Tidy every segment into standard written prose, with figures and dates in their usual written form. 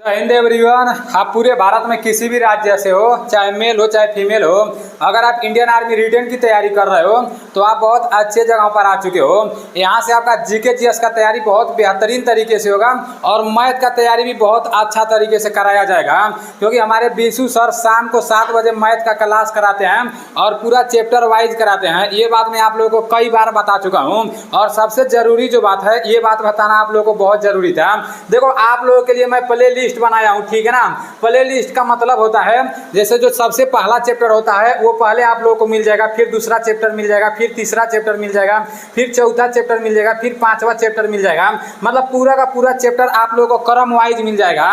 Hind everyone. आप पूरे भारत में किसी भी राज्य से हो, चाहे मेल हो चाहे फीमेल हो, अगर आप इंडियन आर्मी रिटेन की तैयारी कर रहे हो तो आप बहुत अच्छे जगह पर आ चुके हो। यहाँ से आपका जीके जीएस का तैयारी बहुत बेहतरीन तरीके से होगा और मैथ का तैयारी भी बहुत अच्छा तरीके से कराया जाएगा, क्योंकि हमारे बीसू सर शाम को 7 बजे मैथ का क्लास कराते हैं और पूरा चैप्टर वाइज कराते हैं। ये बात मैं आप लोगों को कई बार बता चुका हूँ और सबसे जरूरी जो बात है, ये बात बताना आप लोगों को बहुत जरूरी था। देखो, आप लोगों के लिए मैं प्ले लिस्ट बनाया हूं, ठीक है ना। प्ले लिस्ट का मतलब होता है जैसे जो सबसे पहला चैप्टर होता है वो पहले आप लोगों को मिल जाएगा, फिर दूसरा चैप्टर मिल जाएगा, फिर तीसरा चैप्टर मिल जाएगा, फिर चौथा चैप्टर मिल जाएगा, फिर पांचवा चैप्टर मिल जाएगा। मतलब पूरा का पूरा चैप्टर आप लोगों को क्रम वाइज मिल जाएगा।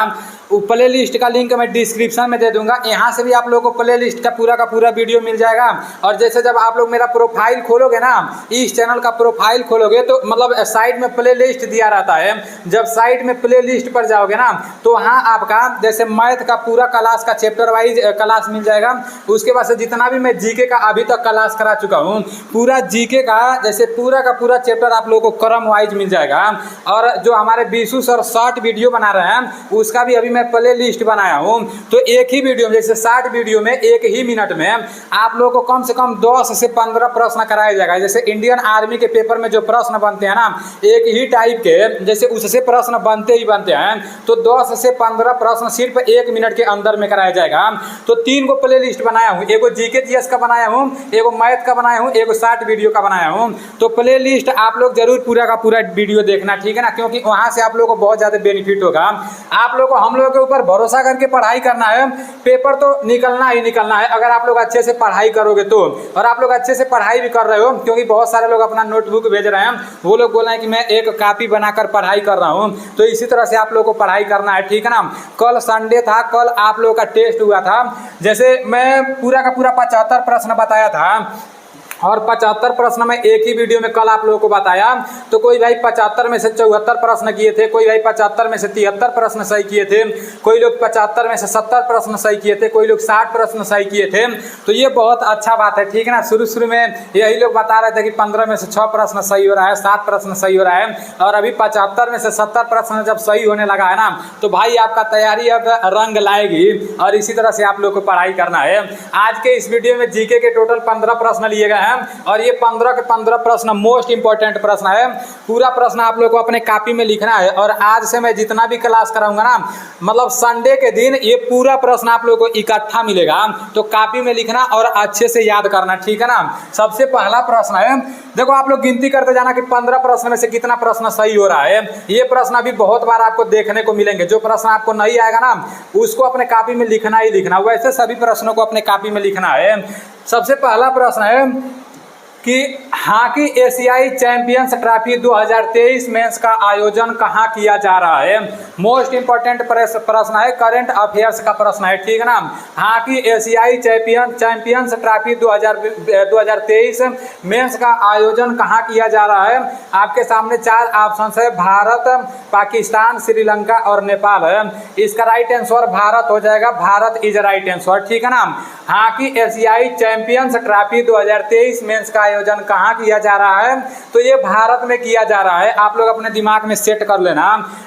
प्ले लिस्ट का लिंक मैं डिस्क्रिप्शन में दे दूंगा, यहाँ से भी आप लोगों को प्ले लिस्ट का पूरा वीडियो मिल जाएगा। और जैसे जब आप लोग मेरा प्रोफाइल खोलोगे ना, इस चैनल का प्रोफाइल खोलोगे तो मतलब साइड में प्ले लिस्ट दिया रहता है। जब साइड में प्ले लिस्ट पर जाओगे ना तो वहाँ आपका जैसे मैथ का पूरा क्लास का चैप्टर वाइज क्लास मिल जाएगा। उसके बाद से जितना भी मैं जीके का अभी तक क्लास करा चुका हूँ, पूरा जीके का जैसे पूरा का पूरा चैप्टर आप लोगों को क्रम वाइज मिल जाएगा। और जो हमारे बीसू सर शॉर्ट वीडियो बना रहे हैं उसका भी अभी मैं प्ले लिस्ट बनाया हूँ। तो एक ही वीडियो में जैसे 60 वीडियो में एक ही मिनट में आप लोगों को कम से कम 10 से 15 प्रश्न कराया जाएगा। जैसे इंडियन आर्मी के पेपर में जो प्रश्न बनते हैं ना, एक ही टाइप के जैसे उससे प्रश्न बनते ही बनते हैं, तो 10 से 15 प्रश्न सिर्फ 1 मिनट के अंदर में कराया जाएगा। तो 3 को प्ले लिस्ट बनाया हूँ, एगो जीके जीएस का बनाया हूँ, एगो मैथ का बनाया हूँ, एगो शॉर्ट वीडियो का बनाया हूँ। तो प्ले लिस्ट आप लोग जरूर पूरा का पूरा वीडियो देखना, ठीक है ना, क्योंकि वहां से आप लोगों को बहुत ज्यादा बेनिफिट होगा। आप लोग को हम लोगों के ऊपर भरोसा करके पढ़ाई करना है, पेपर तो निकलना ही निकलना है अगर आप लोग अच्छे से पढ़ाई करोगे तो। और आप लोग अच्छे से पढ़ाई भी कर रहे हो, क्योंकि बहुत सारे लोग अपना नोटबुक भेज रहे हैं, वो लोग बोल रहे हैं कि मैं एक कॉपी बनाकर पढ़ाई कर रहा हूँ। तो इसी तरह से आप लोग को पढ़ाई करना है, ठीक है ना। कल संडे था, कल आप लोगों का टेस्ट हुआ था। जैसे मैं पूरा का पूरा 75 प्रश्न बताया था और 75 प्रश्न में एक ही वीडियो में कल आप लोगों को बताया। तो कोई भाई 75 में से 74 प्रश्न किए थे, कोई भाई 75 में से 73 प्रश्न सही किए थे, कोई लोग 75 में से 70 प्रश्न सही किए थे, कोई लोग 60 प्रश्न सही किए थे। तो ये बहुत अच्छा बात है, ठीक है ना। शुरू में यही लोग बता रहे थे कि 15 में से 6 प्रश्न सही हो रहा है, 7 प्रश्न सही हो रहा है, और अभी 75 में से 70 प्रश्न जब सही होने लगा है ना, तो भाई आपका तैयारी अब रंग लाएगी। और इसी तरह से आप लोग को पढ़ाई करना है। आज के इस वीडियो में जीके के टोटल 15 प्रश्न लिए गए हैं और ये 15 के 15 प्रश्न मोस्ट इंपॉर्टेंट प्रश्न है। पूरा प्रश्न आप लोग को अपने कॉपी में लिखना है। और आज से मैं जितना भी क्लास कराऊंगा ना, मतलब संडे के दिन ये पूरा प्रश्न आप लोग को इकट्ठा मिलेगा, तो कॉपी में लिखना और अच्छे से याद करना, ठीक है ना। सबसे पहला प्रश्न है, देखो आप लोग गिनती करते जाना कि 15 प्रश्न में से कितना प्रश्न सही हो रहा है। ये प्रश्न अभी बहुत बार आपको देखने को मिलेंगे। जो प्रश्न आपको नहीं आएगा ना, उसको अपने कॉपी में लिखना ही लिखना। वैसे सभी प्रश्नों को अपने कॉपी में लिखना है। सबसे पहला प्रश्न है कि हॉकी एशियाई चैंपियंस ट्रॉफी 2023 मेंस का आयोजन कहाँ किया जा रहा है। मोस्ट इंपॉर्टेंट प्रश्न है, करंट अफेयर्स का प्रश्न है, ठीक है ना। हॉकी एशियाई चैंपियंस ट्रॉफी 2023 मेंस का आयोजन कहाँ किया जा रहा है। आपके सामने 4 ऑप्शन है, भारत, पाकिस्तान, श्रीलंका और नेपाल है। इसका राइट आंसर भारत हो जाएगा। भारत इज राइट आंसर, ठीक है ना। हॉकी एशियाई चैंपियंस ट्रॉफी 2023 मेंस का आयोजन कहाँ किया जा रहा है, तो ये भारत में किया जा रहा है। आप लोग अपने दिमाग में सेट कर लेना।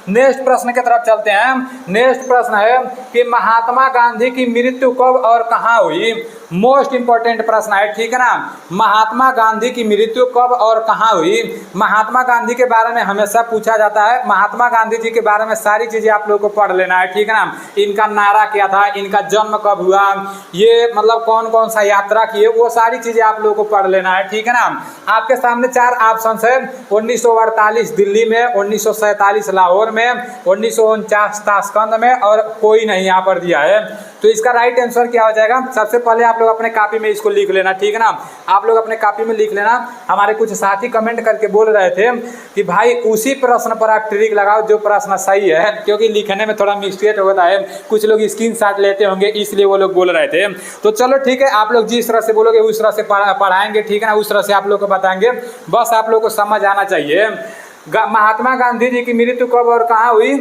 नेक्स्ट प्रश्न की तरफ चलते हैं। नेक्स्ट प्रश्न है कि महात्मा गांधी की मृत्यु कब और कहाँ हुई। मोस्ट इंपॉर्टेंट प्रश्न है, ठीक है ना। महात्मा गांधी की मृत्यु कब और कहाँ हुई। महात्मा गांधी के बारे में हमेशा पूछा जाता है। महात्मा गांधी जी के बारे में सारी चीजें आप लोग को पढ़ लेना है, ठीक है ना। इनका नारा क्या था, इनका जन्म कब हुआ, ये मतलब कौन कौन सा यात्रा किए, वो सारी चीजें आप लोग को पढ़ लेना है, ठीक है ना। आपके सामने 4 ऑप्शन है, 1948 दिल्ली में, 1947 लाहौर में, 1949 ताशकंद में और कोई नहीं यहाँ पर दिया है। तो इसका राइट आंसर क्या हो जाएगा। सबसे पहले आप लोग अपने कॉपी में इसको लिख लेना, ठीक है ना। आप लोग अपने कॉपी में लिख लेना। हमारे कुछ साथी कमेंट करके बोल रहे थे कि भाई उसी प्रश्न पर आप ट्रिक लगाओ जो प्रश्न सही है, क्योंकि लिखने में थोड़ा मिस्टेक होता है। कुछ लोग स्क्रीनशॉट लेते होंगे, इसलिए वो लोग बोल रहे थे। तो चलो ठीक है, आप लोग जिस तरह से बोलोगे उस तरह से पढ़ाएंगे, ठीक है ना। उस तरह से आप लोग को बताएंगे, बस आप लोग को समझ आना चाहिए। महात्मा गांधी जी की मृत्यु कब और कहाँ हुई।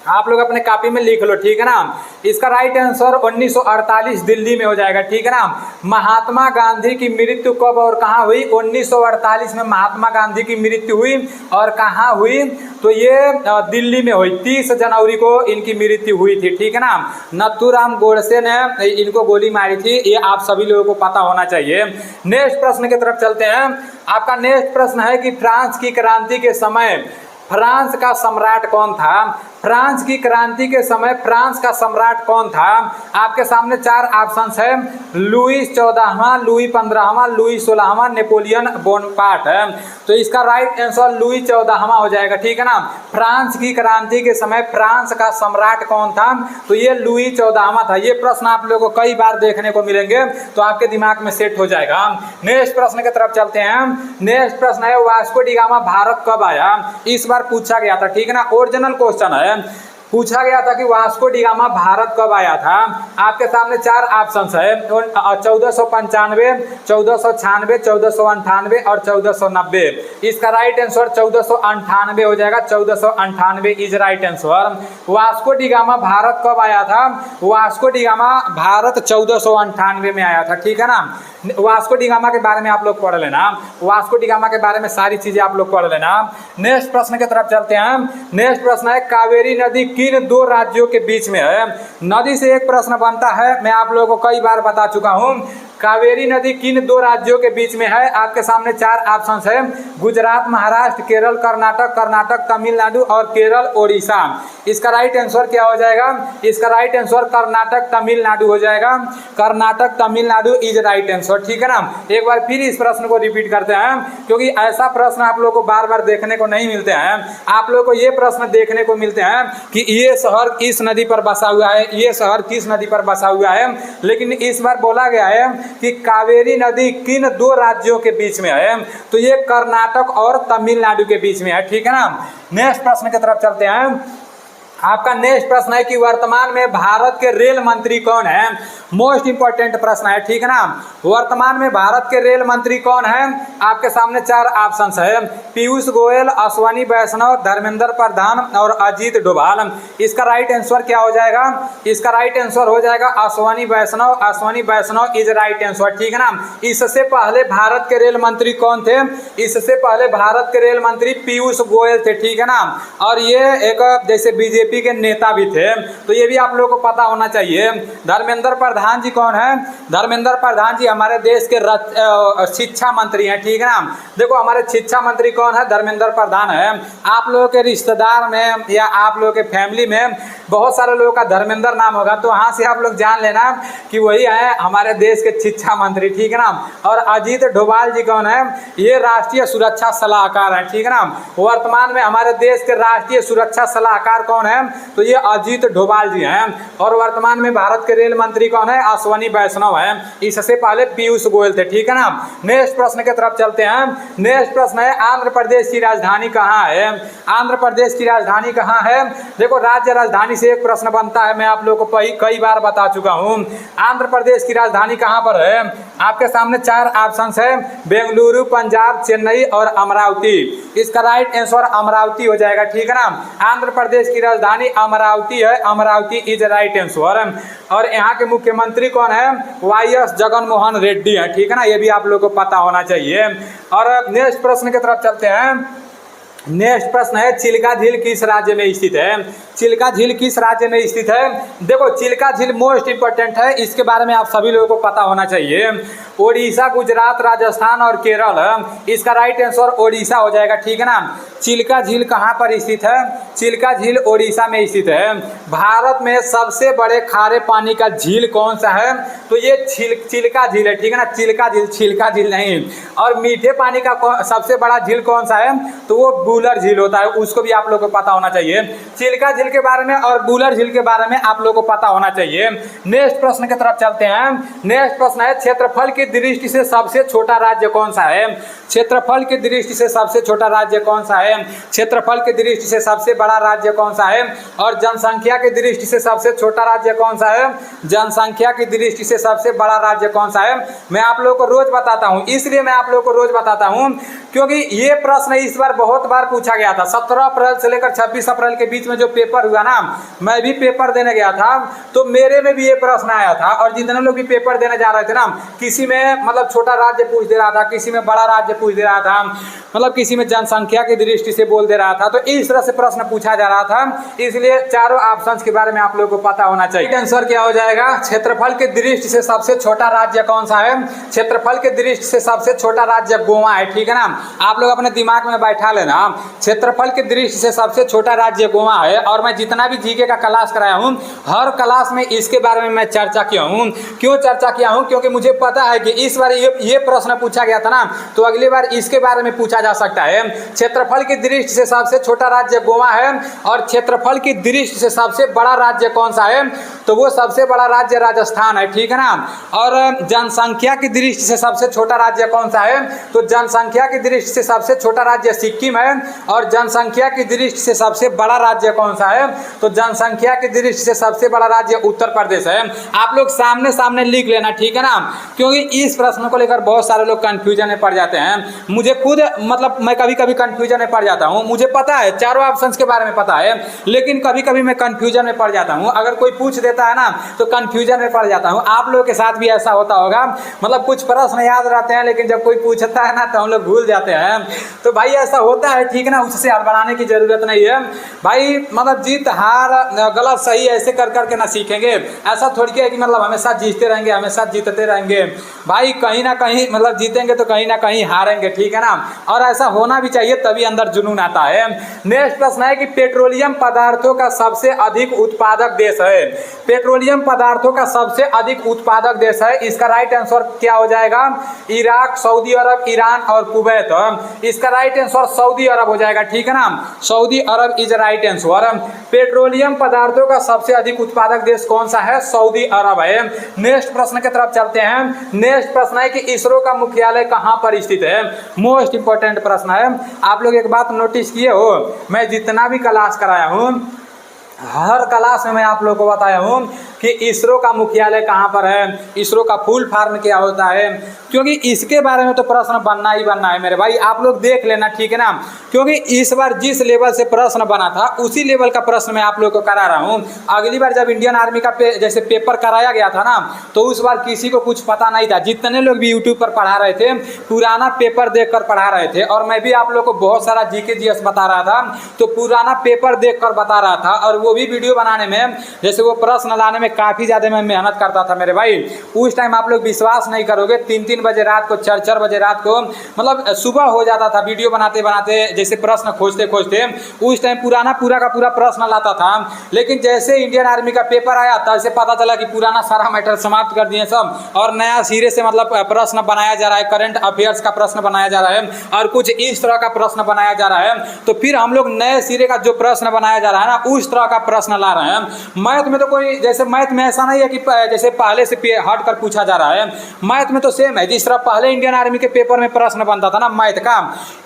आप लोग अपने कॉपी में लिख लो, ठीक है ना। इसका राइट आंसर 1948 दिल्ली में हो जाएगा, ठीक है ना। महात्मा गांधी की मृत्यु कब और कहाँ हुई? 1948 में महात्मा गांधी की मृत्यु हुई और कहाँ हुई? तो ये दिल्ली में हुई। 30 जनवरी को इनकी मृत्यु हुई थी, ठीक है ना। नथुराम गोडसे ने इनको गोली मारी थी, ये आप सभी लोगों को पता होना चाहिए। नेक्स्ट प्रश्न की तरफ चलते हैं। आपका नेक्स्ट प्रश्न है कि फ्रांस की क्रांति के समय फ्रांस का सम्राट कौन था? फ्रांस की क्रांति के समय फ्रांस का सम्राट कौन था? आपके सामने 4 ऑप्शंस है, लुईस 14वां, लुई 15वां, लुई 16वां, नेपोलियन बोनापार्ट है। तो इसका राइट आंसर लुई 14वां हो जाएगा, ठीक है ना। फ्रांस की क्रांति के समय फ्रांस का सम्राट कौन था? तो ये लुई 14वां था। ये प्रश्न आप लोगों को कई बार देखने को मिलेंगे, तो आपके दिमाग में सेट हो जाएगा। नेक्स्ट प्रश्न की तरफ चलते हैं। नेक्स्ट प्रश्न है, वास्को डी गामा भारत कब आया? इस बार पूछा गया था, ठीक है ना। ओरिजिनल क्वेश्चन है, पूछा गया था कि वास्को डी गामा भारत कब आया था। आपके सामने 4 ऑप्शंस है, 1495, 1496, 1498 और 1490। इसका राइट आंसर 1498 हो जाएगा। 1498 is right answer. Vasco D gamma Bharat कब आया था? वास्को डी गामा भारत 1498 में आया था, ठीक है ना। वास्को डी गामा के बारे में आप लोग पढ़ लेना, वास्को डी गामा के बारे में सारी चीजें आप लोग पढ़ लेना। नेक्स्ट प्रश्न की तरफ चलते हैं। नेक्स्ट प्रश्न है, कावेरी नदी किन 2 राज्यों के बीच में है? नदी से एक प्रश्न बनता है, मैं आप लोगों को कई बार बता चुका हूं। कावेरी नदी किन 2 राज्यों के बीच में है? आपके सामने 4 ऑप्शंस है, गुजरात, महाराष्ट्र, केरल, कर्नाटक, कर्नाटक तमिलनाडु और केरल ओडिशा। इसका राइट आंसर क्या हो जाएगा? इसका राइट आंसर कर्नाटक तमिलनाडु हो जाएगा। Karnataka Tamil Nadu is right answer, ठीक है ना। एक बार फिर इस प्रश्न को रिपीट करते हैं, क्योंकि ऐसा प्रश्न आप लोग को बार बार देखने को नहीं मिलते हैं। आप लोग को ये प्रश्न देखने को मिलते हैं कि ये शहर किस नदी पर बसा हुआ है, ये शहर किस नदी पर बसा हुआ है, लेकिन इस बार बोला गया है कि कावेरी नदी किन 2 राज्यों के बीच में है। तो ये कर्नाटक और तमिलनाडु के बीच में है, ठीक है ना। नेक्स्ट प्रश्न की तरफ चलते हैं। आपका नेक्स्ट प्रश्न है कि वर्तमान में भारत के रेल मंत्री कौन है? मोस्ट इंपॉर्टेंट प्रश्न है, ठीक है ना। वर्तमान में भारत के रेल मंत्री कौन है? आपके सामने 4 ऑप्शंस है, पीयूष गोयल, अश्वनी वैष्णव, धर्मेंद्र प्रधान और अजीत डोभाल। इसका राइट आंसर क्या हो जाएगा? इसका राइट आंसर हो जाएगा अश्वनी वैष्णव। अश्वनी वैष्णव इज राइट आंसर, ठीक है ना। इससे पहले भारत के रेल मंत्री कौन थे? इससे पहले भारत के रेल मंत्री पीयूष गोयल थे, ठीक है ना। और ये एक जैसे बीजेपी के नेता भी थे, तो ये भी आप लोगों को पता होना चाहिए। धर्मेंद्र प्रधान जी कौन है? धर्मेंद्र प्रधान जी हमारे देश के शिक्षा मंत्री हैं, ठीक है ना। देखो हमारे शिक्षा मंत्री कौन है? धर्मेंद्र प्रधान है। आप लोगों के रिश्तेदार में या आप लोगों के फैमिली में बहुत सारे लोगों का धर्मेंद्र नाम होगा, तो वहाँ से आप लोग जान लेना कि वही है हमारे देश के शिक्षा मंत्री, ठीक है ना। और अजीत डोभाल जी कौन है? ये राष्ट्रीय सुरक्षा सलाहकार है, ठीक है ना। वर्तमान में हमारे देश के राष्ट्रीय सुरक्षा सलाहकार कौन है? तो ये अजीत डोभाल जी हैं। और वर्तमान में भारत के रेल मंत्री कौन है? अश्वनी वैष्णव है। इससे पहले पीयूष गोयल थे, ठीक है ना। नेक्स्ट प्रश्न की तरफ चलते हैं। नेक्स्ट प्रश्न है, आंध्र प्रदेश की राजधानी कहाँ है? आंध्र प्रदेश की राजधानी कहाँ है? देखो राज्य राजधानी से एक प्रश्न बनता है, मैं आप लोगों को कई बार बता चुका हूँ। आंध्र प्रदेश की राजधानी कहाँ पर है? आपके सामने 4 ऑप्शंस है, बेंगलुरु, पंजाब, चेन्नई और अमरावती। इसका राइट आंसर अमरावती हो जाएगा, ठीक है ना। आंध्र प्रदेश की राजधानी अमरावती है। Amravati is right answer. और यहाँ के मुख्यमंत्री कौन है? वाईएस जगनमोहन रेड्डी है, ठीक है ना। ये भी आप लोगों को पता होना चाहिए। और नेक्स्ट प्रश्न की तरफ चलते हैं। नेक्स्ट प्रश्न है, चिल्का झील किस राज्य में स्थित है? चिल्का झील किस राज्य में स्थित है? देखो चिल्का झील मोस्ट इंपॉर्टेंट है, इसके बारे में आप सभी लोगों को पता होना चाहिए। ओडिशा, गुजरात, राजस्थान और केरल। इसका राइट आंसर ओडिशा हो जाएगा, ठीक है ना। चिल्का झील कहाँ पर स्थित है? चिल्का झील ओडिशा में स्थित है। भारत में सबसे बड़े खारे पानी का झील कौन सा है? तो ये चिल्का झील है, ठीक है ना। चिल्का झील, छिलका झील नहीं। और मीठे पानी का सबसे बड़ा झील कौन सा है? तो वो बूलर झील होता है, उसको भी आप लोग को पता होना चाहिए। चिल्का झील के बारे में और बूलर झील के बारे में आप लोग को पता होना चाहिए। नेक्स्ट प्रश्न की तरफ चलते हैं। नेक्स्ट प्रश्न है, क्षेत्रफल की दृष्टि से सबसे छोटा राज्य कौन सा है? क्षेत्रफल की दृष्टि से सबसे छोटा राज्य कौन सा है? है, क्षेत्रफल की दृष्टि से सबसे बड़ा राज्य कौन सा है, और जनसंख्या की दृष्टि से सबसे छोटा राज्य कौन सा है, जनसंख्या की दृष्टि से सबसे बड़ा राज्य कौन सा है। मैं आप लोगों को रोज बताता हूं, इसलिए मैं आप लोगों को रोज बताता हूं क्योंकि ये प्रश्न इस बार बहुत बार पूछा गया था। 17 अप्रैल से लेकर 26 अप्रैल के बीच में जो पेपर हुआ ना, मैं भी पेपर देने गया था, तो मेरे में भी ये प्रश्न आया था। और जितने लोग भी पेपर देने जा रहे थे ना, किसी में मतलब छोटा राज्य पूछ दे रहा था, किसी में बड़ा राज्य पूछ दे रहा था, मतलब किसी में जनसंख्या की दृष्टि से बोल दे रहा था। तो इस तरह से प्रश्न पूछा जा रहा था, इसलिए चारों ऑप्शंस के बारे में आप लोगों को पता होना चाहिए। आंसर क्या हो जाएगा, क्षेत्रफल की दृष्टि से सबसे छोटा राज्य कौन सा है, क्षेत्रफल की दृष्टि से सबसे छोटा राज्य गोवा है। ठीक है ना, आप लोग अपने दिमाग में बैठा लेना, क्षेत्रफल की दृष्टि से सबसे छोटा राज्य गोवा है। और मैं जितना भी जीके का क्लास कराया हूँ, हर क्लास में इसके बारे में मैं चर्चा किया हूँ। क्यों चर्चा किया हूँ, क्योंकि मुझे पता है कि इस बार ये प्रश्न पूछा गया था ना, तो अगली बार इसके बारे में पूछा जा सकता है। क्षेत्रफल की दृष्टि से सबसे छोटा राज्य गोवा है, और क्षेत्रफल की दृष्टि से सबसे बड़ा राज्य कौन सा है, तो वो सबसे बड़ा राज्य राजस्थान है। ठीक है ना, और जनसंख्या की दृष्टि से सबसे छोटा राज्य कौन सा है, तो जनसंख्या की दृष्टि से सबसे छोटा राज्य सिक्किम है, और जनसंख्या की दृष्टि से सबसे बड़ा राज्य कौन सा है, तो जनसंख्या की दृष्टि से सबसे बड़ा राज्य उत्तर प्रदेश है। आप लोग सामने सामने लिख लेना, ठीक है ना, क्योंकि इस प्रश्न को लेकर बहुत सारे लोग कंफ्यूजन में पड़ जाते हैं। मुझे खुद मतलब मैं कभी कभी कंफ्यूजन में पड़ जाता हूँ, मुझे पता है चारों ऑप्शंस के बारे में पता है, लेकिन कभी कभी मैं कंफ्यूजन में पड़ जाता हूँ। अगर कोई पूछ देता है ना तो कंफ्यूजन में पड़ जाता हूँ। आप लोगों के साथ भी ऐसा होता होगा, मतलब कुछ प्रश्न याद रहते हैं, लेकिन जब कोई पूछता है ना तो हम लोग भूल जाते हैं। तो भाई ऐसा होता है, ठीक है ना, उससे हड़बड़ाने की जरूरत नहीं है भाई। मतलब जीत हार गलत सही ऐसे कर करके ना सीखेंगे, ऐसा थोड़ी है कि मतलब हमेशा जीतते रहेंगे, हमेशा जीतते रहेंगे भाई। कहीं ना कहीं मतलब जीतेंगे तो कहीं ना कहीं हारेंगे, ठीक है ना, और ऐसा होना भी चाहिए, तभी अंदर जुनून आता है। नेक्स्ट प्रश्न है कि पेट्रोलियम पदार्थों का सबसे अधिक उत्पादक देश है, पेट्रोलियम पदार्थों का सबसे अधिक उत्पादक देश है। इसका राइट आंसर क्या हो जाएगा, इराक, सऊदी अरब, ईरान और कुवैत। इसका राइट आंसर सऊदी अरब हो जाएगा, ठीक है ना, Saudi Arab is right answer. Petroleum पदार्थों का सबसे अधिक उत्पादक देश कौन सा है, सऊदी अरब है। नेक्स्ट प्रश्न की तरफ चलते हैं। नेक्स्ट प्रश्न है कि इसरो का मुख्यालय कहां पर स्थित है। मोस्ट इंपोर्टेंट प्रश्न है। आप लोग एक बात नोटिस किए हो, मैं जितना भी क्लास कराया हूं, हर क्लास में मैं आप लोगों को बताया हूं कि इसरो का मुख्यालय कहां पर है, इसरो का फुल फॉर्म क्या होता है, क्योंकि इसके बारे में तो प्रश्न बनना ही बनना है मेरे भाई। आप लोग देख लेना, ठीक है ना, क्योंकि इस बार जिस लेवल से प्रश्न बना था उसी लेवल का प्रश्न मैं आप लोगों को करा रहा हूं। अगली बार जब इंडियन आर्मी का जैसे पेपर कराया गया था ना, तो उस बार किसी को कुछ पता नहीं था। जितने लोग भी यूट्यूब पर पढ़ा रहे थे, पुराना पेपर देख कर पढ़ा रहे थे, और मैं भी आप लोग को बहुत सारा जीके जीएस बता रहा था, तो पुराना पेपर देख कर बता रहा था। और वो भी वीडियो बनाने में, जैसे वो प्रश्न लाने में काफ़ी ज़्यादा मैं मेहनत करता था मेरे भाई। उस टाइम आप लोग विश्वास नहीं करोगे, 3-3 बजे रात को, 4-4 बजे रात को, मतलब सुबह हो जाता था वीडियो बनाते बनाते, जैसे प्रश्न खोजते खोजते। उस टाइम पुराना पूरा का पूरा प्रश्न लाता था, लेकिन जैसे इंडियन आर्मी का पेपर आया तब से पता चला कि पुराना सारा मैटर समाप्त कर दिए सब, और नया सिरे से मतलब प्रश्न बनाया जा रहा है, करंट अफेयर्स का प्रश्न बनाया जा रहा है, और कुछ इस तरह का प्रश्न बनाया जा रहा है। तो फिर हम लोग नए सिरे का जो प्रश्न बनाया जा रहा है ना, उस तरह का प्रश्न ला रहे हैं। मैथ में तो कोई, जैसे मैथ में ऐसा नहीं है कि जैसे पहले से हट कर पूछा जा रहा है, मैथ में तो सेम है। जिस तरह पहले इंडियन आर्मी के पेपर में प्रश्न बनता था ना मैथ का,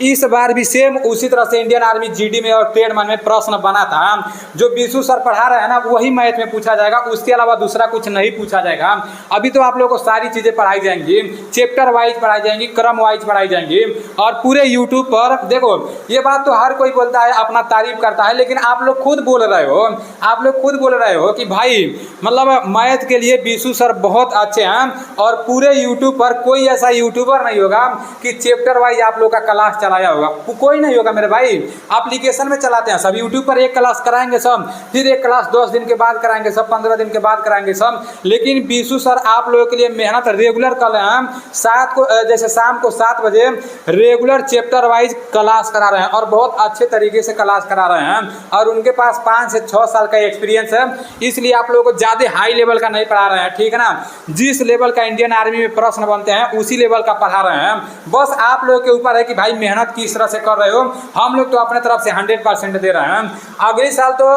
इस बार भी सेम उसी तरह से इंडियन आर्मी जीडी में और ट्रेड में प्रश्न बना था। जो बीसू सर पढ़ा रहे हैं ना, वही मैथ में पूछा जाएगा, उसके अलावा दूसरा कुछ नहीं पूछा जाएगा। अभी तो आप लोगों को सारी चीजें पढ़ाई जाएंगी, चैप्टर वाइज पढ़ाई जाएंगी, क्रम वाइज पढ़ाई जाएंगी। और पूरे यूट्यूब पर देखो, ये बात तो हर कोई बोलता है, अपना तारीफ करता है, लेकिन आप लोग खुद बोल रहे हो, आप लोग खुद बोल रहे हो कि भाई मतलब मैथ के लिए बीसू सर बहुत अच्छे हैं। और पूरे यूट्यूब पर कोई ऐसा यूट्यूबर नहीं होगा कि चैप्टर वाइज आप लोग का क्लास चलाया होगा, कोई नहीं होगा मेरे भाई। एप्लीकेशन में चलाते हैं सब, यूट्यूब पर एक क्लास कराएंगे सब, फिर एक क्लास 10 दिन के बाद कराएंगे सब, 15 दिन के बाद कराएंगे सब। लेकिन बीसू सर आप लोगों के लिए मेहनत रेगुलर कर रहे हैं, 7 को जैसे शाम को 7 बजे रेगुलर चैप्टर वाइज क्लास करा रहे हैं, और बहुत अच्छे तरीके से क्लास करा रहे हैं। और उनके पास 5 से 6 साल का एक्सपीरियंस है, इसलिए आप लोगों को ज़्यादा हाई लेवल का नहीं पढ़ा रहे हैं, ठीक है ना। जिस लेवल का इंडियन आर्मी में प्रश्न बनते हैं उसी लेवल का पढ़ा रहे हैं। बस आप लोगों के ऊपर है कि भाई मेहनत किस तरह से कर रहे हो। हम लोग तो अपने तरफ से 100% दे रहे हैं। अगले साल तो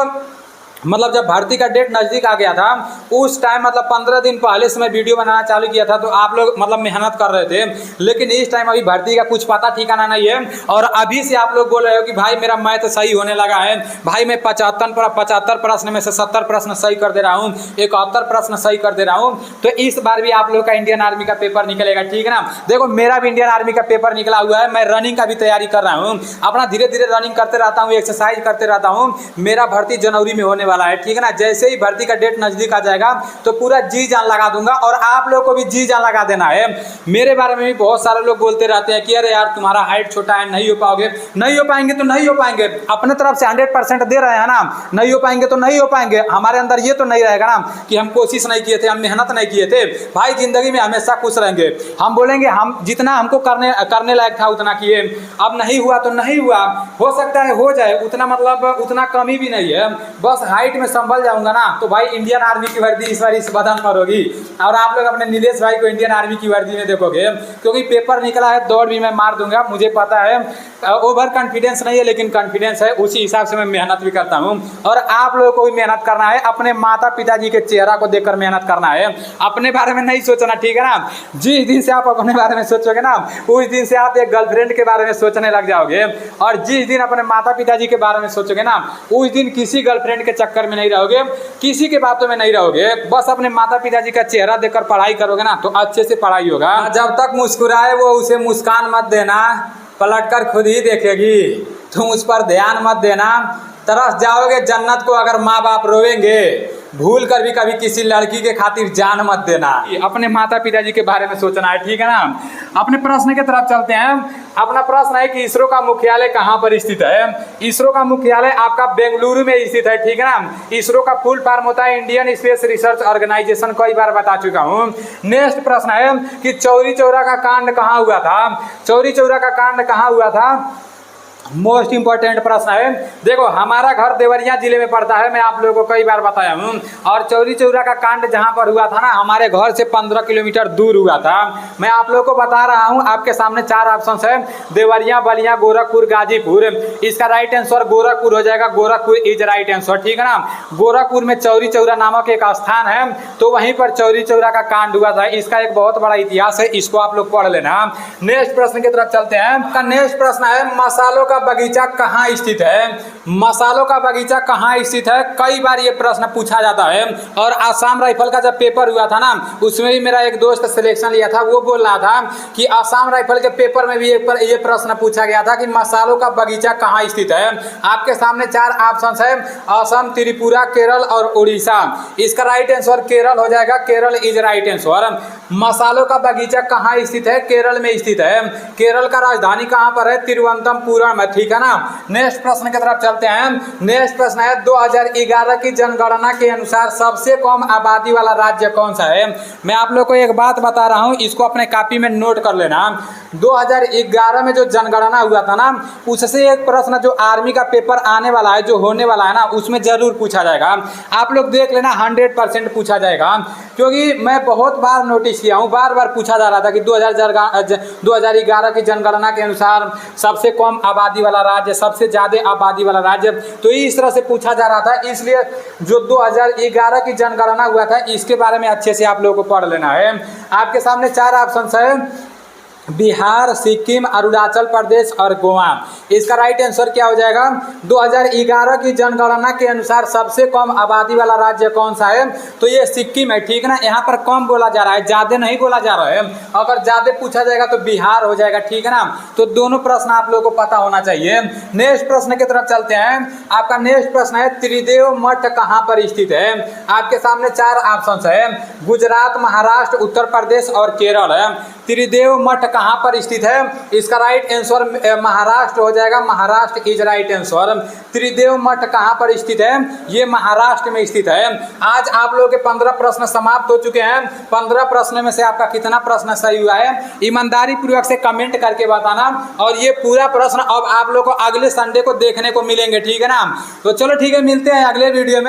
मतलब जब भर्ती का डेट नज़दीक आ गया था उस टाइम, मतलब 15 दिन पहले से मैं वीडियो बनाना चालू किया था, तो आप लोग मतलब मेहनत कर रहे थे। लेकिन इस टाइम अभी भर्ती का कुछ पता ठिकाना नहीं है, और अभी से आप लोग बोल रहे हो कि भाई मेरा मैथ सही होने लगा है, भाई मैं 75 प्रश्न में से 70 प्रश्न सही कर दे रहा हूँ, 71 प्रश्न सही कर दे रहा हूँ। तो इस बार भी आप लोग का इंडियन आर्मी का पेपर निकलेगा, ठीक है ना। देखो मेरा भी इंडियन आर्मी का पेपर निकला हुआ है, मैं रनिंग का भी तैयारी कर रहा हूँ, अपना धीरे धीरे रनिंग करते रहता हूँ, एक्सरसाइज करते रहता हूँ। मेरा भर्ती जनवरी में होने वाला है, ठीक है ना। जैसे ही भर्ती का डेट नजदीक आ जाएगा तो पूरा जी जान लगा दूंगा, और आप लोग को भी जी जान लगा देना है। मेरे बारे में भी बहुत सारे लोग बोलते रहते हैं कि अरे यार तुम्हारा हाइट छोटा है, नहीं हो पाओगे। नहीं हो पाएंगे तो नहीं हो पाएंगे, अपने तरफ से 100% दे रहे हैं ना। नहीं हो पाएंगे तो नहीं हो पाएंगे, हमारे अंदर ये तो नहीं रहेगा ना कि हम कोशिश नहीं किए थे, हम मेहनत नहीं किए थे। भाई जिंदगी में हमेशा खुश रहेंगे, हम बोलेंगे हम जितना हमको करने लायक था उतना किए, अब नहीं हुआ तो नहीं हुआ, हो सकता है हो जाए, उतना मतलब उतना कमी भी नहीं है, बस हाइट में संभल जाऊंगा ना। तो भाई इंडियन आर्मी की वर्दी इस बार इस बदन पर होगी, और आप लोग अपने नीलेश भाई को इंडियन आर्मी की वर्दी में देखोगे, क्योंकि पेपर निकला है, दौड़ भी मैं मार दूंगा, मुझे पता है। ओवर कॉन्फिडेंस नहीं है लेकिन कॉन्फिडेंस है, उसी हिसाब से मैं मेहनत भी करता हूँ। और आप लोगों को भी मेहनत करना है, अपने माता पिताजी के चेहरा को देखकर मेहनत करना है, अपने बारे में नहीं सोचना, ठीक है ना। जिस दिन से आप अपने बारे में सोचोगे ना उस दिन से आप एक गर्लफ्रेंड के बारे में सोचने लग जाओगे, और जिस दिन अपने माता पिताजी के बारे में सोचोगे ना उस दिन किसी गर्लफ्रेंड के चक्कर में नहीं रहोगे, किसी के बातों में नहीं रहोगे, बस अपने माता पिताजी का चेहरा देखकर पढ़ाई करोगे ना तो अच्छे से पढ़ाई होगा। जब तक मुस्कुराए वो उसे मुस्कान मत देना, पलटकर खुद ही देखेगी, तुम उस पर ध्यान मत देना, तरस जाओगे जन्नत को अगर माँ बाप रोएंगे, भूल कर भी कभी किसी लड़की के खातिर जान मत देना। अपने माता पिताजी के बारे में सोचना है, ठीक है ना। अपने प्रश्न की तरफ चलते हैं। अपना प्रश्न है कि इसरो का मुख्यालय कहाँ पर स्थित है। इसरो का मुख्यालय आपका बेंगलुरु में स्थित है, ठीक है ना। इसरो का फुल फॉर्म होता है इंडियन स्पेस रिसर्च ऑर्गेनाइजेशन, कई बार बता चुका हूँ। नेक्स्ट प्रश्न है कि चौरी चौरा का कांड कहाँ हुआ था। चौरी चौरा का कांड कहाँ हुआ था, मोस्ट इंपॉर्टेंट प्रश्न है। देखो हमारा घर देवरिया जिले में पड़ता है, मैं आप लोगों को कई बार बताया हूँ, और चौरी चौरा का कांड जहाँ पर हुआ था ना हमारे घर से 15 किलोमीटर दूर हुआ था। मैं आप लोगों को बता रहा हूँ, आपके सामने 4 ऑप्शन है, देवरिया, बलिया, गोरखपुर, गाजीपुर। इसका राइट आंसर गोरखपुर हो जाएगा, गोरखपुर इज राइट आंसर, ठीक है ना। गोरखपुर में चौरी चौरा नामक एक स्थान है, तो वहीं पर चौरी चौरा का कांड हुआ था। इसका एक बहुत बड़ा इतिहास है, इसको आप लोग पढ़ लेना। नेक्स्ट प्रश्न की तरफ चलते हैं। नेक्स्ट प्रश्न है मसालों का बगीचा कहाँ स्थित है। मसालों का बगीचा कहाँ स्थित है, कई बार ये प्रश्न पूछा जाता है। और आसाम राइफल का जब पेपर हुआ था ना उसमें भी मेरा एक दोस्त सिलेक्शन लिया था, वो बोल रहा था कि आसाम राइफल के पेपर में भी ये प्रश्न पूछा गया था कि मसालों का बगीचा कहाँ स्थित है। आपके सामने 4 ऑप्शन है, असम, त्रिपुरा, केरल और उड़ीसा। इसका राइट आंसर केरल हो जाएगा, केरल इज राइट आंसर। मसालों का बगीचा कहाँ स्थित है, केरल में स्थित है। केरल का राजधानी कहाँ पर है, तिरुवनंतपुरम, ठीक है ना। नेक्स्ट प्रश्न की तरफ चलते हैं। नेक्स्ट प्रश्न है 2011 की जनगणना के अनुसार सबसे कम आबादी वाला राज्य कौन सा है। मैं आप लोग को एक बात बता रहा हूं, इसको अपने कॉपी में नोट कर लेना। 2011 में जो जनगणना हुआ था ना उससे एक प्रश्न जो आर्मी का पेपर आने वाला है, जो होने वाला है ना, उसमें जरूर पूछा जाएगा। आप लोग देख लेना, 100% पूछा जाएगा, क्योंकि मैं बहुत बार नोटिस किया हूँ, बार बार पूछा जा रहा था कि 2011 की जनगणना के अनुसार सबसे कम आबादी वाला राज्य, सबसे ज्यादा आबादी वाला राज्य, तो इस तरह से पूछा जा रहा था। इसलिए जो 2011 की जनगणना हुआ था इसके बारे में अच्छे से आप लोगों को पढ़ लेना है। आपके सामने 4 ऑप्शन है, बिहार, सिक्किम, अरुणाचल प्रदेश और गोवा। इसका राइट आंसर क्या हो जाएगा, 2011 की जनगणना के अनुसार सबसे कम आबादी वाला राज्य कौन सा है, तो ये सिक्किम है, ठीक है ना। यहाँ पर कम बोला जा रहा है, ज्यादा नहीं बोला जा रहा है। अगर ज्यादा पूछा जाएगा तो बिहार हो जाएगा, ठीक है ना। तो दोनों प्रश्न आप लोगों को पता होना चाहिए। नेक्स्ट प्रश्न की तरफ चलते हैं। आपका नेक्स्ट प्रश्न है त्रिदेव मठ कहाँ पर स्थित है। आपके सामने 4 ऑप्शन है, गुजरात, महाराष्ट्र, उत्तर प्रदेश और केरल है। त्रिदेव मठ कहाँ पर स्थित है, इसका राइट आंसर महाराष्ट्र हो जाएगा, महाराष्ट्र इज राइट आंसर। त्रिदेव मठ कहाँ पर स्थित है, ये महाराष्ट्र में स्थित है। आज आप लोगों के 15 प्रश्न समाप्त हो चुके हैं। 15 प्रश्न में से आपका कितना प्रश्न सही हुआ है ईमानदारी पूर्वक से कमेंट करके बताना। और ये पूरा प्रश्न अब आप लोग को अगले संडे को देखने को मिलेंगे, ठीक है ना। तो चलो ठीक है, मिलते हैं अगले वीडियो में।